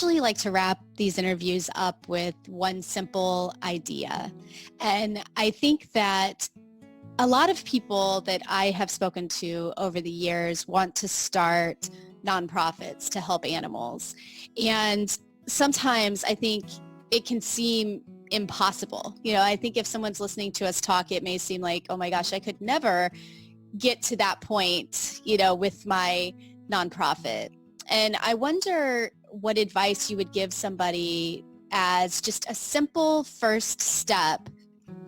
usually like to wrap these interviews up with one simple idea. And I think that a lot of people that I have spoken to over the years want to start nonprofits to help animals. And sometimes I think it can seem impossible. I think if someone's listening to us talk, it may seem like, oh my gosh, I could never get to that point, with my nonprofit. And I wonder what advice you would give somebody as just a simple first step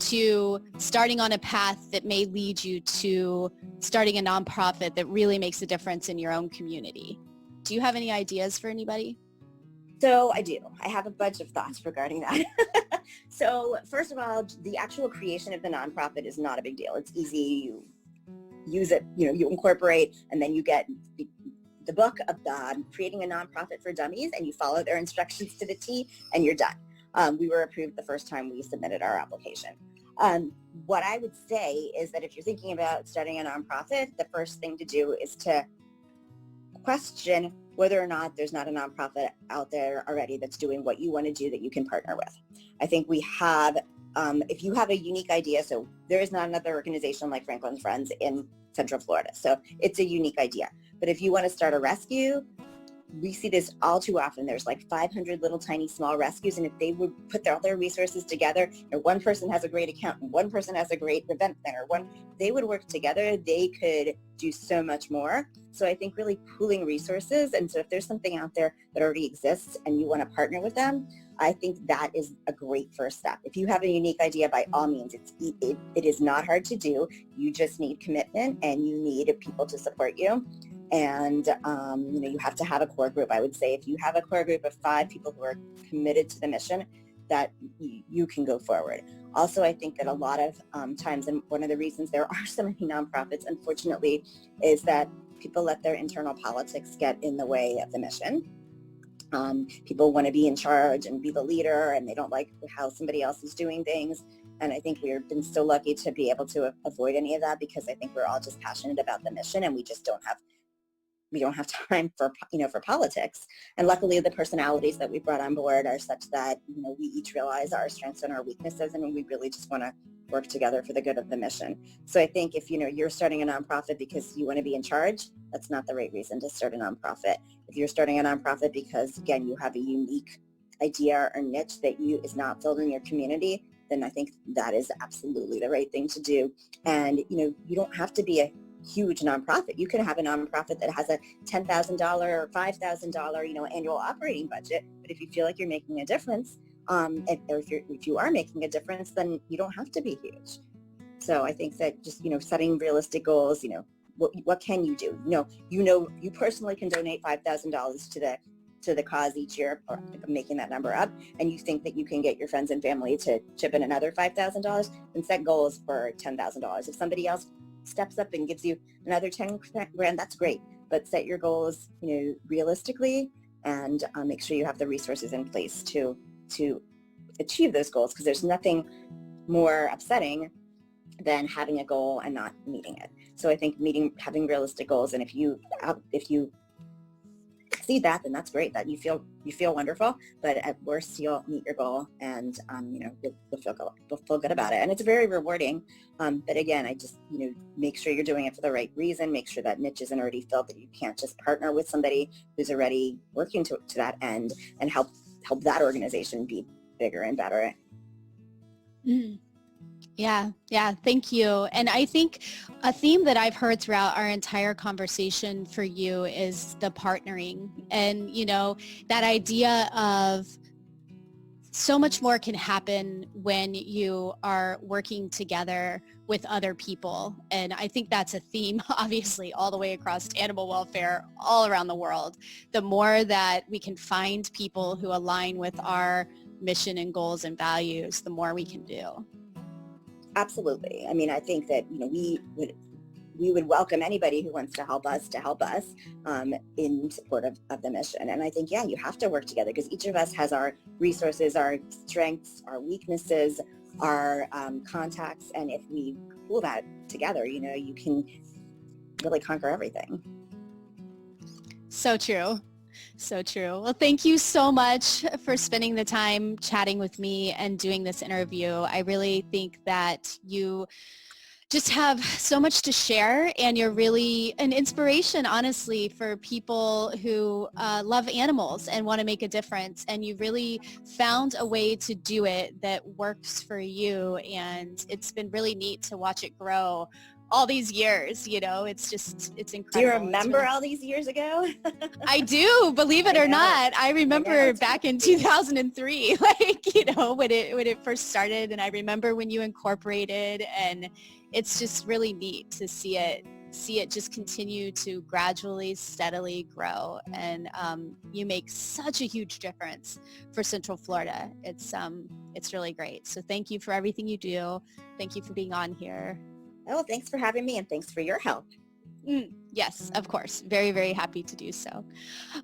to starting on a path that may lead you to starting a nonprofit that really makes a difference in your own community. Do you have any ideas for anybody? So I do. I have a bunch of thoughts regarding that. So first of all, the actual creation of the nonprofit is not a big deal. It's easy. You use it, you incorporate, and then you get the book of creating a nonprofit for dummies, and you follow their instructions to the T, and you're done. We were approved the first time we submitted our application. What I would say is that if you're thinking about starting a nonprofit, the first thing to do is to question whether or not there's not a nonprofit out there already that's doing what you want to do that you can partner with. I think we have, if you have a unique idea, so there is not another organization like Franklin's Friends in Central Florida, so it's a unique idea. But if you want to start a rescue, we see this all too often. There's like 500 little tiny small rescues, and if they would put all their resources together, and one person has a great accountant, one person has a great event planner, they would work together, they could do so much more. So I think really pooling resources, and so if there's something out there that already exists and you want to partner with them, I think that is a great first step. If you have a unique idea, by all means, it is not hard to do. You just need commitment, and you need people to support you. And, you have to have a core group. I would say if you have a core group of 5 people who are committed to the mission, that you can go forward. Also, I think that a lot of times, and one of the reasons there are so many nonprofits, unfortunately, is that people let their internal politics get in the way of the mission. People want to be in charge and be the leader, and they don't like how somebody else is doing things. And I think we've been so lucky to be able to avoid any of that, because I think we're all just passionate about the mission, and we don't have time for politics. And luckily the personalities that we brought on board are such that, we each realize our strengths and our weaknesses, and we really just want to work together for the good of the mission. So I think if, you're starting a nonprofit because you want to be in charge, that's not the right reason to start a nonprofit. If you're starting a nonprofit because, again, you have a unique idea or niche that is not filled in your community, then I think that is absolutely the right thing to do. And, you don't have to be a huge nonprofit. You can have a nonprofit that has a $10,000 or $5,000, annual operating budget. But if you feel like you're making a difference, or if you are making a difference, then you don't have to be huge. So I think that just, setting realistic goals, what can you do? You personally can donate $5,000 to the cause each year, or making that number up, and you think that you can get your friends and family to chip in another $5,000, then set goals for $10,000. If somebody else steps up and gives you another 10 grand, that's great. But set your goals, realistically, and make sure you have the resources in place to achieve those goals, because there's nothing more upsetting than having a goal and not meeting it. So I think having realistic goals, and if you exceed that, then that's great. That you feel wonderful. But at worst, you'll meet your goal, and you'll feel good about it, and it's very rewarding. But again, I just make sure you're doing it for the right reason. Make sure that niche isn't already filled. That you can't just partner with somebody who's already working to that end and help that organization be bigger and better. Mm. Yeah. Thank you. And I think a theme that I've heard throughout our entire conversation for you is the partnering, and, that idea of so much more can happen when you are working together with other people. And I think that's a theme, obviously, all the way across animal welfare, all around the world. The more that we can find people who align with our mission and goals and values, the more we can do. Absolutely. I mean, I think that, we would welcome anybody who wants to help us in support of the mission. And I think, you have to work together, because each of us has our resources, our strengths, our weaknesses, our contacts. And if we pool that together, you can really conquer everything. So true. So true. Well, thank you so much for spending the time chatting with me and doing this interview. I really think that you just have so much to share, and you're really an inspiration, honestly, for people who love animals and want to make a difference. And you really found a way to do it that works for you, and it's been really neat to watch it grow all these years. It's incredible. Do you remember all these years ago? I do, believe it or not. I remember back in 2003, when it first started, and I remember when you incorporated, and it's just really neat to see it just continue to gradually, steadily grow. And you make such a huge difference for Central Florida. It's really great. So thank you for everything you do. Thank you for being on here. Oh, thanks for having me, and thanks for your help. Yes, of course. Very, very happy to do so.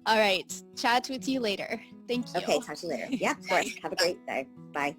All right. Chat with you later. Thank you. Okay, talk to you later. Yeah, of course. Have a great day. Bye.